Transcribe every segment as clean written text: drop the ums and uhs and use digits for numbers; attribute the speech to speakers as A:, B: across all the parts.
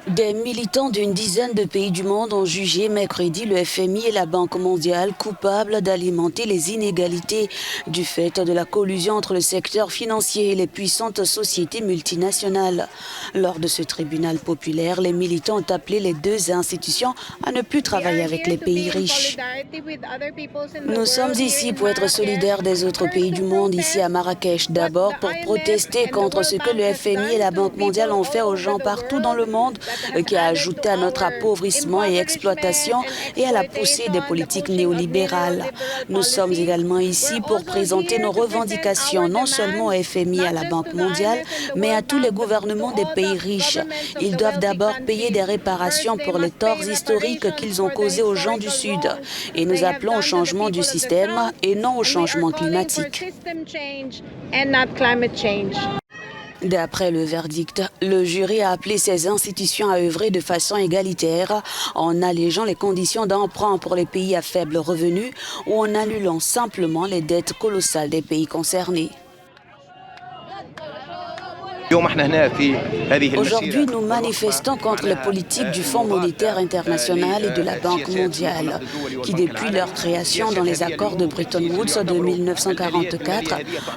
A: Des militants d'une dizaine de pays du monde ont jugé mercredi le FMI et la Banque mondiale coupables d'alimenter les inégalités du fait de la collusion entre le secteur financier et les puissantes sociétés multinationales. Lors de ce tribunal populaire, les militants ont appelé les deux institutions à ne plus travailler avec les pays riches. Nous sommes ici pour être solidaires des autres pays du monde, ici à Marrakech, d'abord pour protester contre ce que le FMI et la Banque mondiale ont fait aux gens partout dans le monde, qui a ajouté à notre appauvrissement et exploitation et à la poussée des politiques néolibérales. Nous sommes également ici pour présenter nos revendications non seulement au FMI et à la Banque mondiale, mais à tous les gouvernements des pays riches. Ils doivent d'abord payer des réparations pour les torts historiques qu'ils ont causés aux gens du Sud. Et nous appelons au changement du système et non au changement climatique. D'après le verdict, le jury a appelé ces institutions à œuvrer de façon égalitaire en allégeant les conditions d'emprunt pour les pays à faible revenu ou en annulant simplement les dettes colossales des pays concernés. Aujourd'hui, nous manifestons contre les politiques du Fonds monétaire international et de la Banque mondiale, qui depuis leur création dans les accords de Bretton Woods de 1944,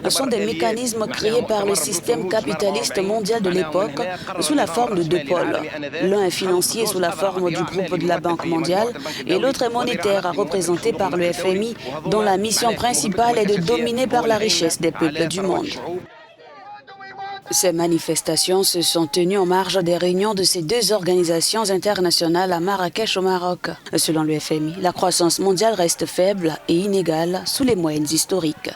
A: sont des mécanismes créés par le système capitaliste mondial de l'époque sous la forme de deux pôles. L'un est financier sous la forme du groupe de la Banque mondiale et l'autre est monétaire, représenté par le FMI, dont la mission principale est de dominer par la richesse des peuples du monde. Ces manifestations se sont tenues en marge des réunions de ces deux organisations internationales à Marrakech au Maroc. Selon le FMI, la croissance mondiale reste faible et inégale sous les moyennes historiques.